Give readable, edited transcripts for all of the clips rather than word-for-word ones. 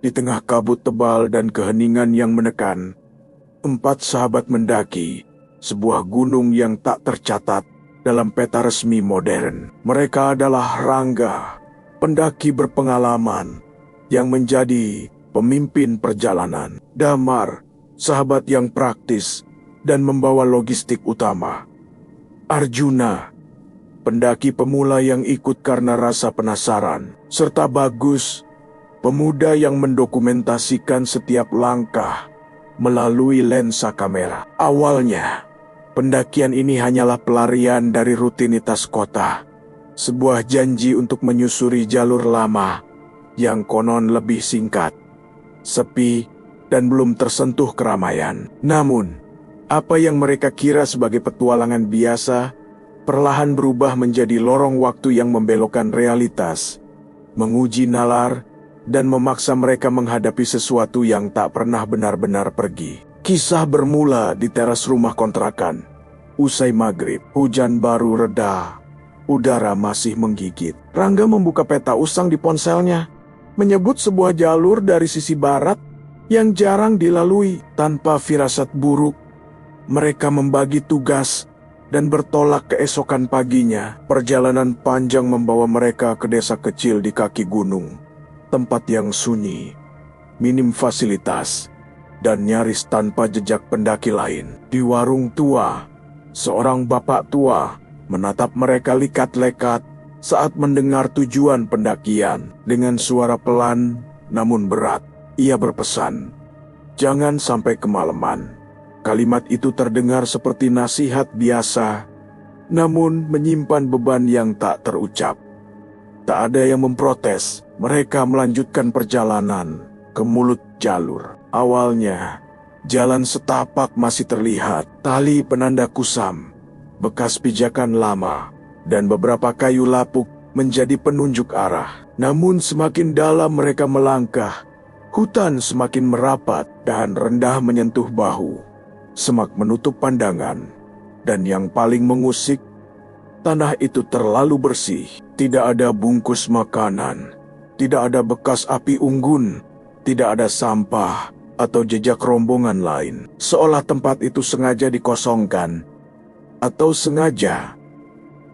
Di tengah kabut tebal dan keheningan yang menekan, 4 sahabat mendaki sebuah gunung yang tak tercatat dalam peta resmi modern. Mereka adalah Rangga, pendaki berpengalaman yang menjadi pemimpin perjalanan. Damar, sahabat yang praktis dan membawa logistik utama. Arjuna, pendaki pemula yang ikut karena rasa penasaran. Serta Bagus, pemuda yang mendokumentasikan setiap langkah melalui lensa kamera. Awalnya, pendakian ini hanyalah pelarian dari rutinitas kota. Sebuah janji untuk menyusuri jalur lama yang konon lebih singkat, sepi, dan belum tersentuh keramaian. Namun, apa yang mereka kira sebagai petualangan biasa, perlahan berubah menjadi lorong waktu yang membelokkan realitas, menguji nalar, dan memaksa mereka menghadapi sesuatu yang tak pernah benar-benar pergi. Kisah bermula di teras rumah kontrakan. Usai maghrib, hujan baru reda. Udara masih menggigit. Rangga membuka peta usang di ponselnya, menyebut sebuah jalur dari sisi barat yang jarang dilalui. Tanpa firasat buruk, mereka membagi tugas dan bertolak keesokan paginya. Perjalanan panjang membawa mereka ke desa kecil di kaki gunung. Tempat yang sunyi, minim fasilitas, dan nyaris tanpa jejak pendaki lain. Di warung tua, seorang bapak tua menatap mereka likat-lekat saat mendengar tujuan pendakian. Dengan suara pelan namun berat, ia berpesan, "Jangan sampai kemalaman." Kalimat itu terdengar seperti nasihat biasa, namun menyimpan beban yang tak terucap. Tak ada yang memprotes. Mereka melanjutkan perjalanan ke mulut jalur. Awalnya, jalan setapak masih terlihat, tali penanda kusam, bekas pijakan lama, dan beberapa kayu lapuk menjadi penunjuk arah. Namun semakin dalam mereka melangkah, hutan semakin merapat dan rendah menyentuh bahu. Semak menutup pandangan, dan yang paling mengusik, tanah itu terlalu bersih. Tidak ada bungkus makanan, tidak ada bekas api unggun, tidak ada sampah atau jejak rombongan lain. Seolah tempat itu sengaja dikosongkan, atau sengaja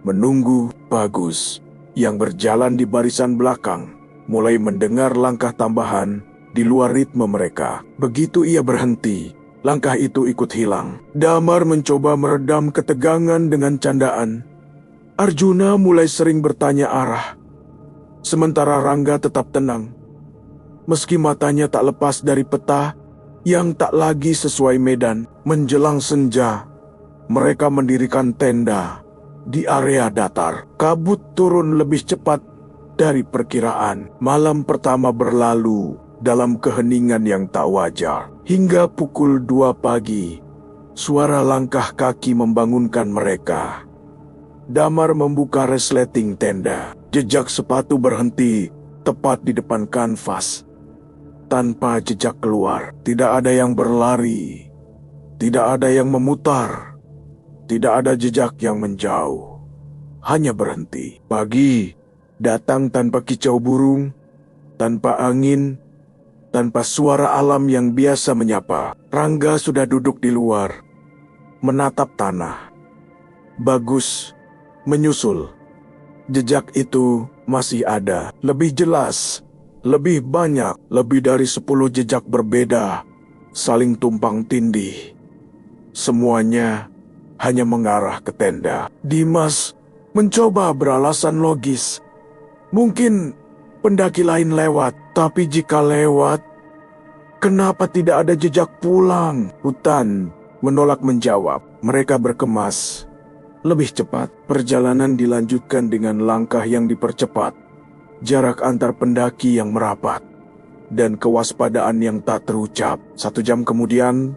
menunggu. Bagus, yang berjalan di barisan belakang, mulai mendengar langkah tambahan di luar ritme mereka. Begitu ia berhenti, langkah itu ikut hilang. Damar mencoba meredam ketegangan dengan candaan. Arjuna mulai sering bertanya arah, sementara Rangga tetap tenang. Meski matanya tak lepas dari peta yang tak lagi sesuai medan. Menjelang senja, mereka mendirikan tenda di area datar. Kabut turun lebih cepat dari perkiraan. Malam pertama berlalu dalam keheningan yang tak wajar. Hingga pukul 2 pagi, suara langkah kaki membangunkan mereka. Damar membuka resleting tenda. Jejak sepatu berhenti tepat di depan kanvas. Tanpa jejak keluar, tidak ada yang berlari, tidak ada yang memutar, tidak ada jejak yang menjauh. Hanya berhenti. Pagi datang tanpa kicau burung, tanpa angin, tanpa suara alam yang biasa menyapa. Rangga sudah duduk di luar, menatap tanah. Bagus menyusul. Jejak itu masih ada, lebih jelas, lebih banyak, lebih dari 10 jejak berbeda, saling tumpang tindih. Semuanya hanya mengarah ke tenda. Dimas mencoba beralasan logis. Mungkin pendaki lain lewat, tapi jika lewat, kenapa tidak ada jejak pulang? Hutan menolak menjawab. Mereka berkemas. Lebih cepat, perjalanan dilanjutkan dengan langkah yang dipercepat, jarak antar pendaki yang merapat, dan kewaspadaan yang tak terucap. 1 jam kemudian,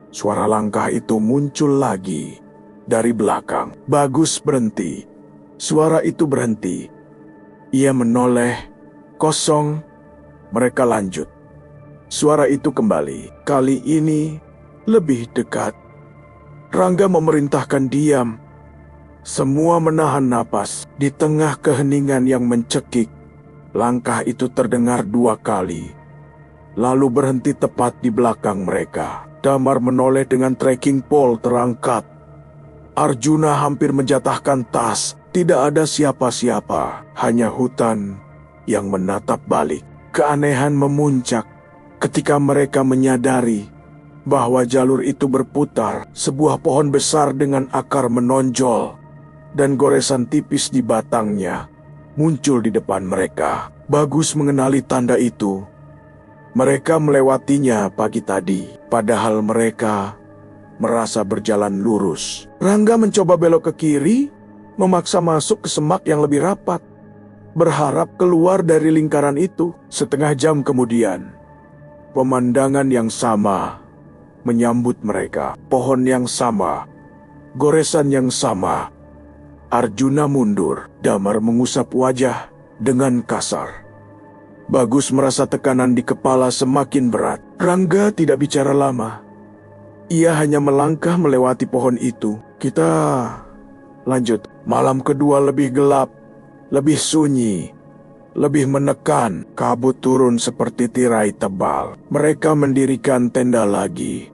suara langkah itu muncul lagi dari belakang. Bagus berhenti. Suara itu berhenti. Ia menoleh, kosong. Mereka lanjut. Suara itu kembali. Kali ini lebih dekat. Rangga memerintahkan diam. Semua menahan napas. Di tengah keheningan yang mencekik, langkah itu terdengar 2 kali. lalu berhenti tepat di belakang mereka. Damar menoleh dengan trekking pole terangkat. Arjuna hampir menjatahkan tas. Tidak ada siapa-siapa, hanya hutan yang menatap balik. Keanehan memuncak ketika mereka menyadari bahwa jalur itu berputar. Sebuah pohon besar dengan akar menonjol dan goresan tipis di batangnya muncul di depan mereka. Bagus mengenali tanda itu. Mereka melewatinya pagi tadi, padahal mereka merasa berjalan lurus. Rangga mencoba belok ke kiri, memaksa masuk ke semak yang lebih rapat, berharap keluar dari lingkaran itu. Setengah jam kemudian, pemandangan yang sama menyambut mereka. Pohon yang sama, goresan yang sama. Arjuna mundur. Damar mengusap wajah dengan kasar. Bagus merasa tekanan di kepala semakin berat. Rangga tidak bicara lama. Ia hanya melangkah melewati pohon itu. Kita lanjut. Malam kedua lebih gelap, lebih sunyi, lebih menekan. Kabut turun seperti tirai tebal. Mereka mendirikan tenda lagi.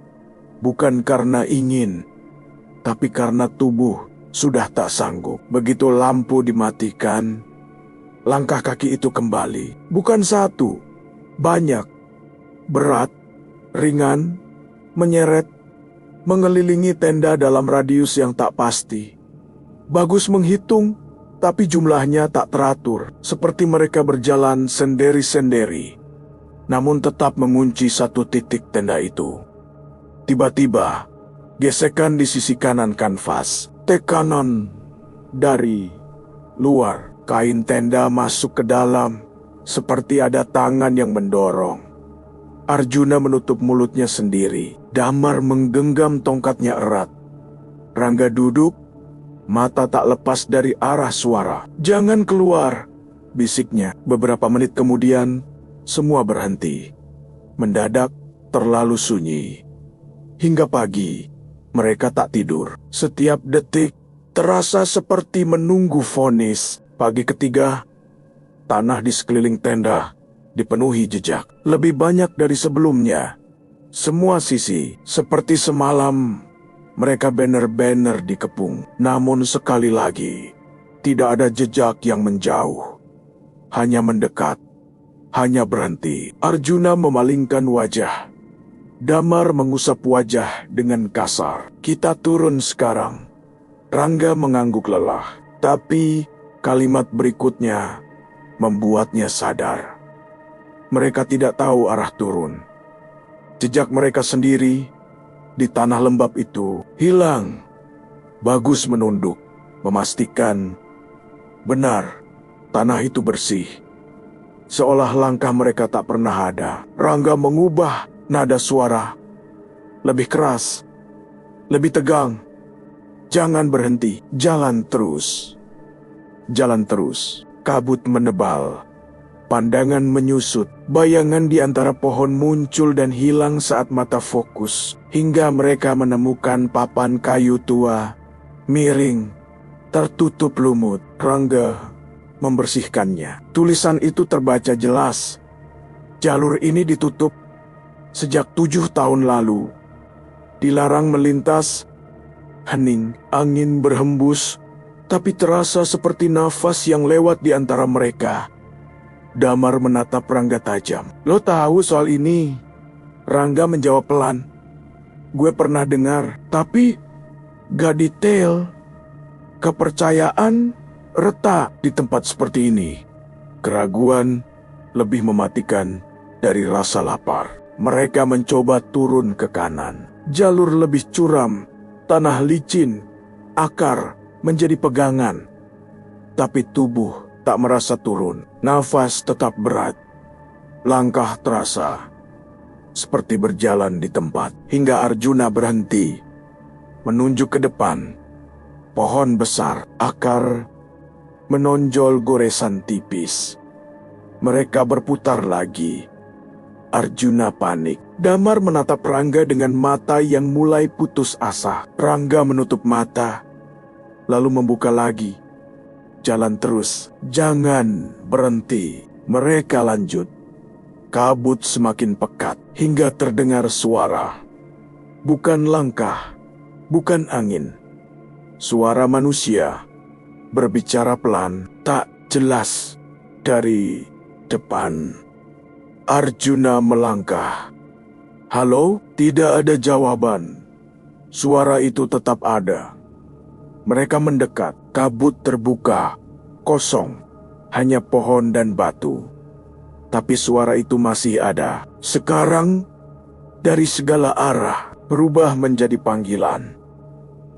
Bukan karena ingin, tapi karena tubuh sudah tak sanggup. Begitu lampu dimatikan, langkah kaki itu kembali. Bukan satu, banyak. Berat, ringan, menyeret, mengelilingi tenda dalam radius yang tak pasti. Bagus menghitung, tapi jumlahnya tak teratur. Seperti mereka berjalan sendiri-sendiri, namun tetap mengunci satu titik tenda itu. Tiba-tiba, gesekan di sisi kanan kanvas. Tekanan dari luar. Kain tenda masuk ke dalam, seperti ada tangan yang mendorong. Arjuna menutup mulutnya sendiri. Damar menggenggam tongkatnya erat. Rangga duduk, mata tak lepas dari arah suara. "Jangan keluar," bisiknya. Beberapa menit kemudian, semua berhenti. Mendadak, terlalu sunyi. Hingga pagi, mereka tak tidur. Setiap detik terasa seperti menunggu vonis. Pagi ketiga, tanah di sekeliling tenda dipenuhi jejak. Lebih banyak dari sebelumnya. Semua sisi, seperti semalam, mereka benar-benar dikepung. Namun sekali lagi, tidak ada jejak yang menjauh. Hanya mendekat, hanya berhenti. Arjuna memalingkan wajah. Damar mengusap wajah dengan kasar. "Kita turun sekarang." Rangga mengangguk lelah. Tapi kalimat berikutnya membuatnya sadar. Mereka tidak tahu arah turun. Jejak mereka sendiri di tanah lembab itu hilang. Bagus menunduk, memastikan benar tanah itu bersih. Seolah langkah mereka tak pernah ada. Rangga mengubah nada suara. Lebih keras, lebih tegang. "Jangan berhenti, jalan terus." Jalan terus. Kabut menebal. Pandangan menyusut. Bayangan di antara pohon muncul dan hilang saat mata fokus. Hingga mereka menemukan papan kayu tua, miring, tertutup lumut. Rangga membersihkannya. Tulisan itu terbaca jelas. Jalur ini ditutup sejak 7 tahun lalu. Dilarang melintas. Hening, angin berhembus, tapi terasa seperti nafas yang lewat di antara mereka. Damar menatap Rangga tajam. "Lo tahu soal ini?" Rangga menjawab pelan. "Gue pernah dengar, tapi gak detail. Kepercayaan retak di tempat seperti ini." Keraguan lebih mematikan dari rasa lapar. Mereka mencoba turun ke kanan. Jalur lebih curam, tanah licin, akar menjadi pegangan. Tapi tubuh tak merasa turun. Nafas tetap berat. Langkah terasa seperti berjalan di tempat. Hingga Arjuna berhenti, menunjuk ke depan. Pohon besar, akar menonjol goresan tipis. Mereka berputar lagi. Arjuna panik. Damar menatap Rangga dengan mata yang mulai putus asa. Rangga menutup mata, lalu membuka lagi. "Jalan terus, jangan berhenti." Mereka lanjut. Kabut semakin pekat hingga terdengar suara. Bukan langkah, bukan angin. Suara manusia berbicara pelan, tak jelas dari depan. Arjuna melangkah. Halo, tidak ada jawaban. Suara itu tetap ada. Mereka mendekat, kabut terbuka, kosong, hanya pohon dan batu. Tapi suara itu masih ada. Sekarang, dari segala arah, berubah menjadi panggilan.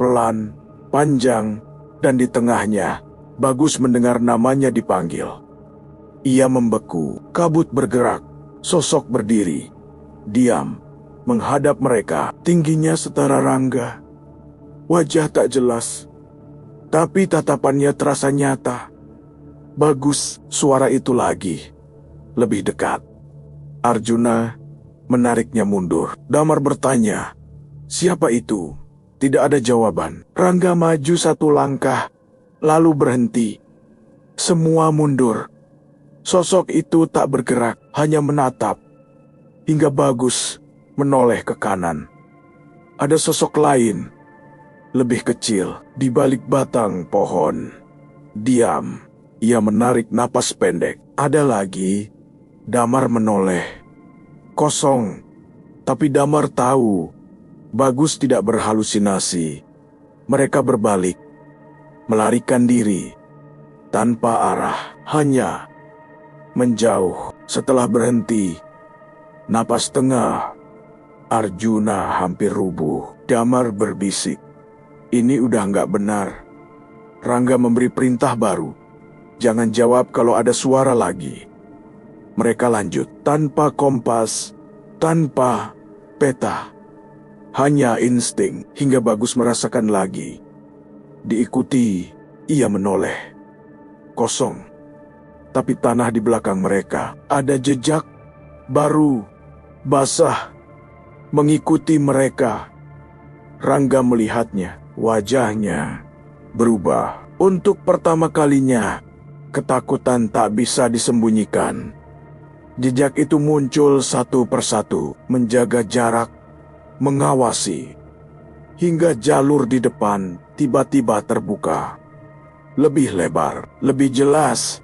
Pelan, panjang, dan di tengahnya, Bagus mendengar namanya dipanggil. Ia membeku, kabut bergerak, sosok berdiri. Diam, menghadap mereka, tingginya setara Rangga. Wajah tak jelas, tapi tatapannya terasa nyata. Bagus, suara itu lagi. Lebih dekat. Arjuna menariknya mundur. Damar bertanya, siapa itu? Tidak ada jawaban. Rangga maju satu langkah, lalu berhenti. Semua mundur. Sosok itu tak bergerak, hanya menatap. Hingga Bagus menoleh ke kanan. Ada sosok lain, lebih kecil, di balik batang pohon. Diam, ia menarik napas pendek. Ada lagi. Damar menoleh. Kosong, tapi Damar tahu Bagus tidak berhalusinasi. Mereka berbalik, melarikan diri, tanpa arah, hanya menjauh. Setelah berhenti, napas tengah Arjuna hampir rubuh. Damar berbisik, ini udah nggak benar. Rangga memberi perintah baru. Jangan jawab kalau ada suara lagi. Mereka lanjut, tanpa kompas, tanpa peta. Hanya insting, hingga Bagus merasakan lagi. Diikuti, ia menoleh. Kosong. Tapi tanah di belakang mereka ada jejak baru, basah, mengikuti mereka. Rangga melihatnya, wajahnya berubah. Untuk pertama kalinya, ketakutan tak bisa disembunyikan. Jejak itu muncul satu persatu, menjaga jarak, mengawasi, hingga jalur di depan tiba-tiba terbuka. Lebih lebar, lebih jelas,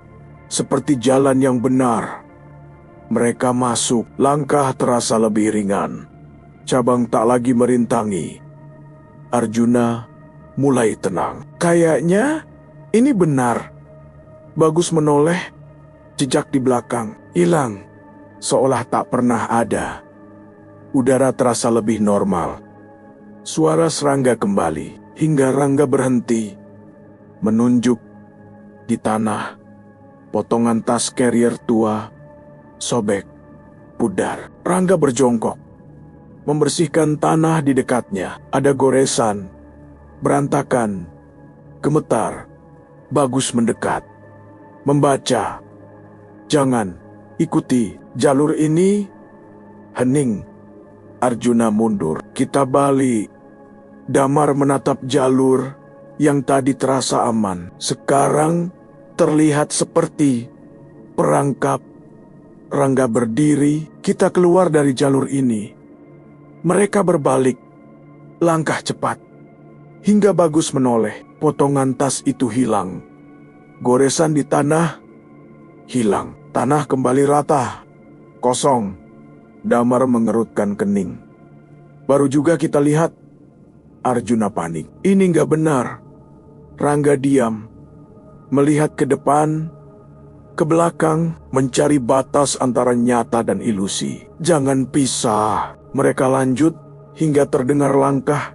seperti jalan yang benar. Mereka masuk, langkah terasa lebih ringan. Cabang tak lagi merintangi. Arjuna mulai tenang. Kayaknya ini benar. Bagus menoleh, jejak di belakang hilang, seolah tak pernah ada. Udara terasa lebih normal. Suara serangga kembali, hingga Rangga berhenti, menunjuk di tanah. Potongan tas carrier tua, sobek, pudar. Rangga berjongkok, membersihkan tanah di dekatnya. Ada goresan, berantakan, gemetar. Bagus mendekat, membaca. Jangan, ikuti jalur ini. Hening. Arjuna mundur. Kita balik. Damar menatap jalur yang tadi terasa aman. Sekarang terlihat seperti perangkap. Rangga berdiri. Kita keluar dari jalur ini. Mereka berbalik. Langkah cepat. Hingga Bagus menoleh. Potongan tas itu hilang. Goresan di tanah hilang. Tanah kembali rata. Kosong. Damar mengerutkan kening. Baru juga kita lihat. Arjuna panik. Ini nggak benar. Rangga diam. Melihat ke depan, ke belakang, mencari batas antara nyata dan ilusi. Jangan pisah. Mereka lanjut hingga terdengar langkah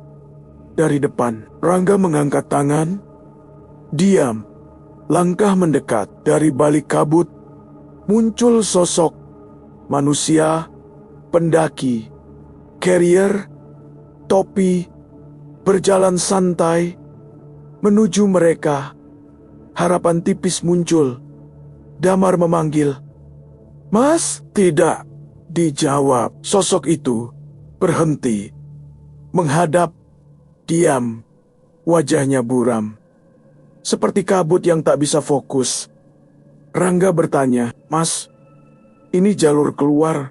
dari depan. Rangga mengangkat tangan. Diam. Langkah mendekat. Dari balik kabut muncul sosok manusia, pendaki, carrier, topi, berjalan santai menuju mereka. Harapan tipis muncul. Damar memanggil, "Mas?" "Tidak," dijawab. Sosok itu berhenti, menghadap, diam, wajahnya buram, seperti kabut yang tak bisa fokus. Rangga bertanya, "Mas, Ini jalur keluar.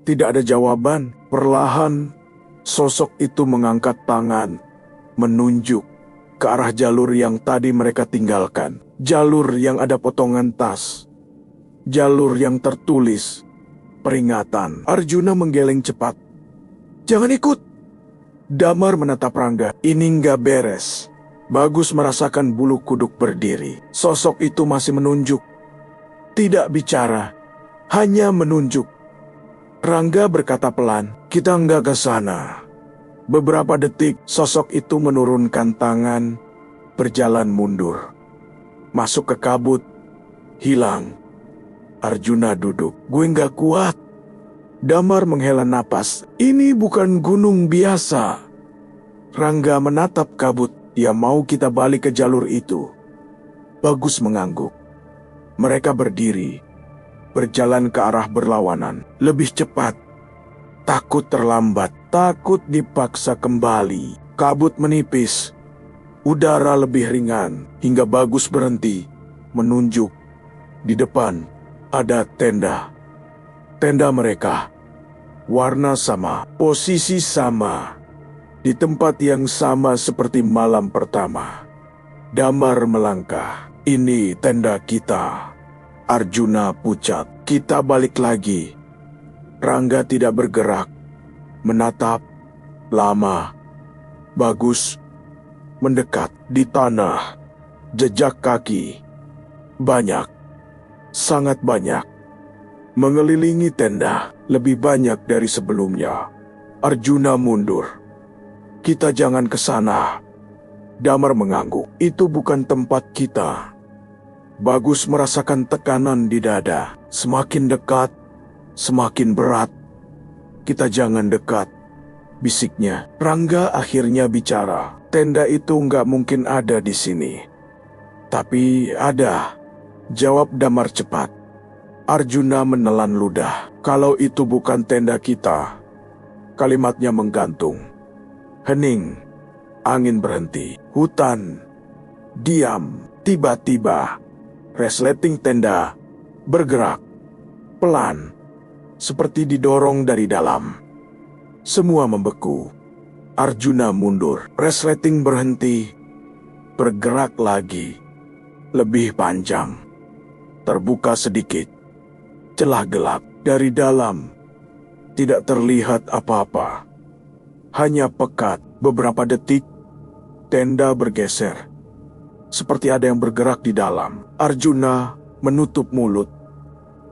Tidak ada jawaban. Perlahan, sosok itu mengangkat tangan, menunjuk ke arah jalur yang tadi mereka tinggalkan. Jalur yang ada potongan tas. Jalur yang tertulis peringatan. Arjuna menggeleng cepat. "Jangan ikut!" Damar menatap Rangga. "Ini nggak beres." Bagus merasakan bulu kuduk berdiri. Sosok itu masih menunjuk. Tidak bicara, hanya menunjuk. Rangga berkata pelan, "Kita nggak ke sana." Beberapa detik, sosok itu menurunkan tangan, berjalan mundur. Masuk ke kabut, hilang. Arjuna duduk. "Gue nggak kuat." Damar menghela napas. "Ini bukan gunung biasa." Rangga menatap kabut. "Dia mau kita balik ke jalur itu." Bagus mengangguk. Mereka berdiri, berjalan ke arah berlawanan. Lebih cepat. Takut terlambat, takut dipaksa kembali. Kabut menipis. Udara lebih ringan, hingga Bagus berhenti, menunjuk. Di depan ada tenda. Tenda mereka. Warna sama, posisi sama. Di tempat yang sama seperti malam pertama. Damar melangkah. "Ini tenda kita." Arjuna pucat. "Kita balik lagi." Rangga tidak bergerak. Menatap. Lama. Bagus mendekat di tanah. Jejak kaki. Banyak. Sangat banyak. Mengelilingi tenda. Lebih banyak dari sebelumnya. Arjuna mundur. "Kita jangan ke sana." Damar mengangguk. "Itu bukan tempat kita." Bagus merasakan tekanan di dada. Semakin dekat, semakin berat. "Kita jangan dekat," bisiknya. Rangga akhirnya bicara. "Tenda itu nggak mungkin ada di sini." "Tapi ada," jawab Damar cepat. Arjuna menelan ludah. "Kalau itu bukan tenda kita." Kalimatnya menggantung. Hening. Angin berhenti. Hutan. Diam. Tiba-tiba resleting tenda bergerak. Pelan. Seperti didorong dari dalam. Semua membeku. Arjuna mundur. Resleting berhenti. Bergerak lagi. Lebih panjang. Terbuka sedikit. Celah gelap. Dari dalam. Tidak terlihat apa-apa. Hanya pekat. Beberapa detik. Tenda bergeser. Seperti ada yang bergerak di dalam. Arjuna menutup mulut.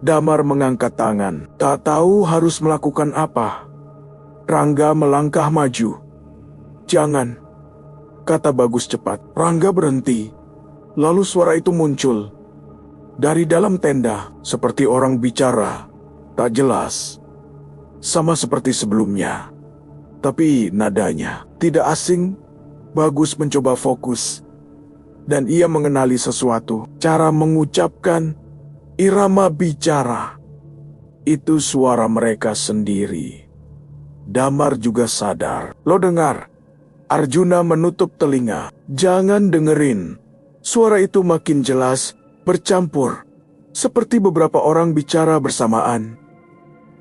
Damar mengangkat tangan. Tak tahu harus melakukan apa. Rangga melangkah maju. "Jangan," kata Bagus cepat. Rangga berhenti. Lalu suara itu muncul. Dari dalam tenda, seperti orang bicara. Tak jelas. Sama seperti sebelumnya. Tapi nadanya tidak asing. Bagus mencoba fokus. Dan ia mengenali sesuatu. Cara mengucapkan, irama bicara. Itu suara mereka sendiri. Damar juga sadar. "Lo dengar?" Arjuna menutup telinga. "Jangan dengerin." Suara itu makin jelas, bercampur. Seperti beberapa orang bicara bersamaan.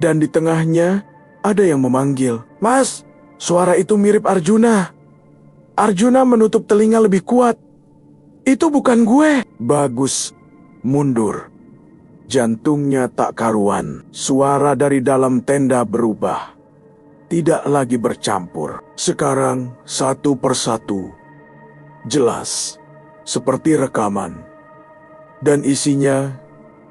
Dan di tengahnya, ada yang memanggil. "Mas, suara itu mirip Arjuna." Arjuna menutup telinga lebih kuat. "Itu bukan gue." Bagus mundur. Jantungnya tak karuan. Suara dari dalam tenda berubah. Tidak lagi bercampur. Sekarang satu persatu. Jelas. Seperti rekaman. Dan isinya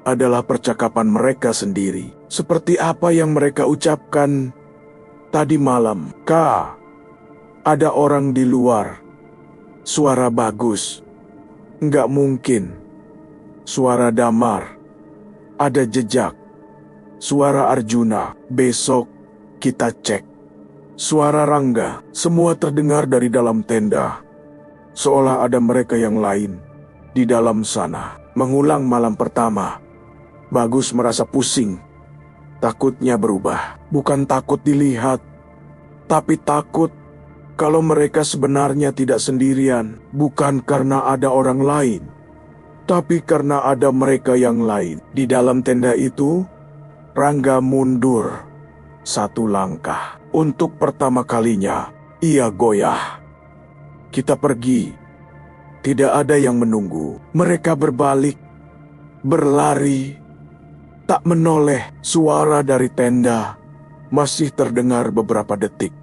adalah percakapan mereka sendiri. Seperti apa yang mereka ucapkan tadi malam. Ada orang di luar." Suara Bagus. "Nggak mungkin." Suara Damar. "Ada jejak." Suara Arjuna. "Besok kita cek." Suara Rangga. Semua terdengar dari dalam tenda. Seolah ada mereka yang lain di dalam sana. Mengulang malam pertama. Bagus merasa pusing. Takutnya berubah. Bukan takut dilihat, tapi takut kalau mereka sebenarnya tidak sendirian. Bukan karena ada orang lain, tapi karena ada mereka yang lain. Di dalam tenda itu, Rangga mundur 1 langkah. Untuk pertama kalinya, ia goyah. Kita pergi. Tidak ada yang menunggu. Mereka berbalik, berlari, tak menoleh. Suara dari tenda masih terdengar beberapa detik,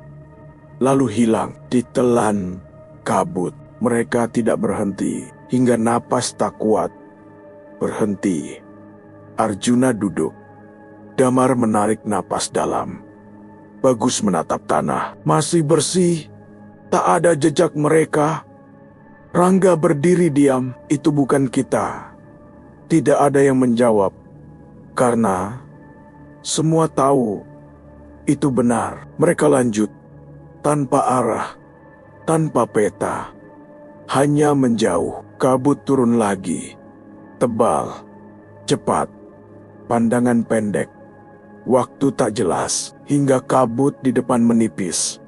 lalu hilang ditelan kabut. Mereka tidak berhenti hingga napas tak kuat berhenti. Arjuna duduk. Damar menarik napas dalam. Bagus menatap tanah. Masih bersih. Tak ada jejak mereka. Rangga berdiri diam. Itu bukan kita. Tidak ada yang menjawab. Karena semua tahu itu benar. Mereka lanjut. Tanpa arah. Tanpa peta. Hanya menjauh. Kabut turun lagi. Tebal. Cepat. Pandangan pendek. Waktu tak jelas, hingga kabut di depan menipis.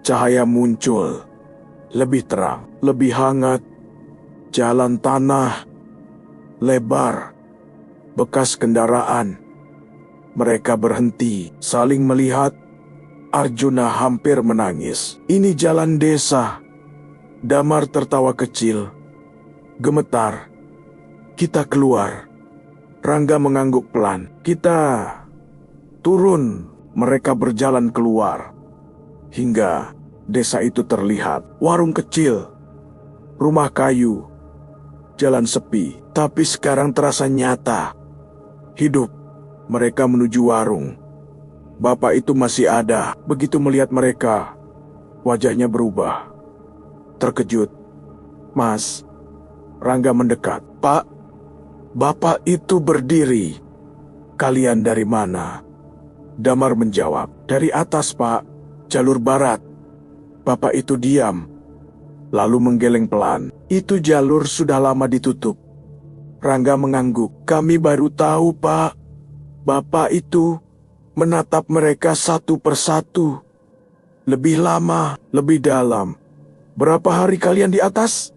Cahaya muncul, lebih terang, lebih hangat. Jalan tanah, lebar, bekas kendaraan. Mereka berhenti, saling melihat. Arjuna hampir menangis. Ini jalan desa. Damar tertawa kecil. Gemetar. Kita keluar. Rangga mengangguk pelan. Kita turun. Mereka berjalan keluar. Hingga desa itu terlihat. Warung kecil. Rumah kayu. Jalan sepi. Tapi sekarang terasa nyata. Hidup. Mereka menuju warung. Bapak itu masih ada. Begitu melihat mereka, wajahnya berubah. Terkejut. Mas. Rangga mendekat. Pak. Bapak itu berdiri. Kalian dari mana? Damar menjawab. Dari atas, Pak. Jalur barat. Bapak itu diam. Lalu menggeleng pelan. Itu jalur sudah lama ditutup. Rangga mengangguk. Kami baru tahu, Pak. Bapak itu menatap mereka satu persatu. Lebih lama, lebih dalam. Berapa hari kalian di atas?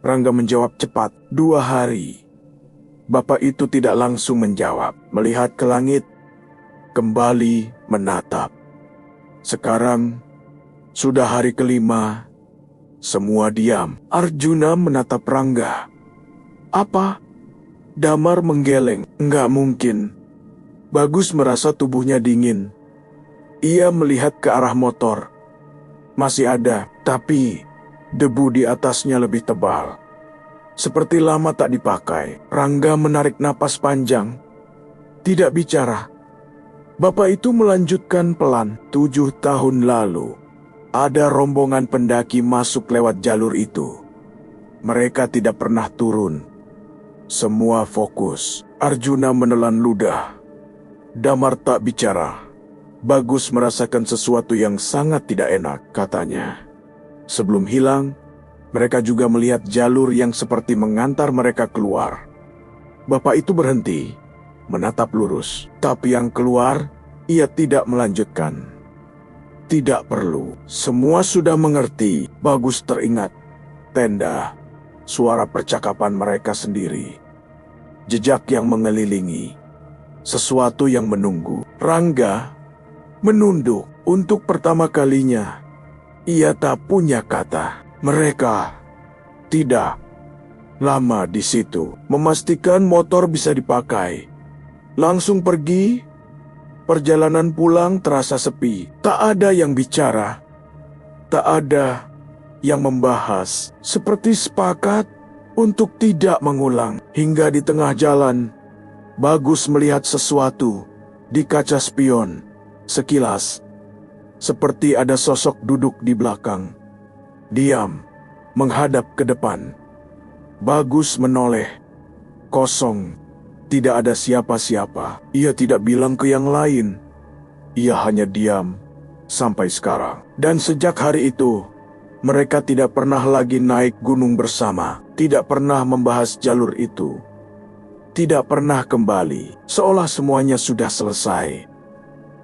Rangga menjawab cepat. 2 hari. Bapak itu tidak langsung menjawab. Melihat ke langit, kembali menatap. Sekarang, sudah hari kelima. Semua diam. Arjuna menatap Rangga. Apa? Damar menggeleng. Enggak mungkin. Bagus merasa tubuhnya dingin. Ia melihat ke arah motor. Masih ada, tapi debu di atasnya lebih tebal. Seperti lama tak dipakai. Rangga menarik napas panjang. Tidak bicara. Bapak itu melanjutkan pelan. 7 tahun lalu, ada rombongan pendaki masuk lewat jalur itu. Mereka tidak pernah turun. Semua fokus. Arjuna menelan ludah. Damar tak bicara. Bagus merasakan sesuatu yang sangat tidak enak, katanya. Sebelum hilang, mereka juga melihat jalur yang seperti mengantar mereka keluar. Bapak itu berhenti, menatap lurus. Tapi yang keluar, ia tidak melanjutkan. Tidak perlu. Semua sudah mengerti. Bagus teringat. Tenda. Suara percakapan mereka sendiri. Jejak yang mengelilingi. Sesuatu yang menunggu. Rangga menunduk. Untuk pertama kalinya, ia tak punya kata. Mereka tidak lama di situ. Memastikan motor bisa dipakai. Langsung pergi. Perjalanan pulang terasa sepi. Tak ada yang bicara. Tak ada yang membahas. Seperti sepakat untuk tidak mengulang. Hingga di tengah jalan, Bagus melihat sesuatu di kaca spion. Sekilas, seperti ada sosok duduk di belakang. Diam, menghadap ke depan. Bagus menoleh. Kosong. Tidak ada siapa-siapa. Ia tidak bilang ke yang lain. Ia hanya diam sampai sekarang. Dan sejak hari itu, mereka tidak pernah lagi naik gunung bersama. Tidak pernah membahas jalur itu. Tidak pernah kembali. Seolah semuanya sudah selesai.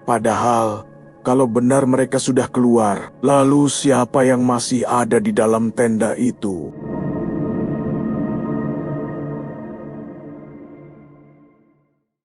Padahal, kalau benar mereka sudah keluar, lalu siapa yang masih ada di dalam tenda itu?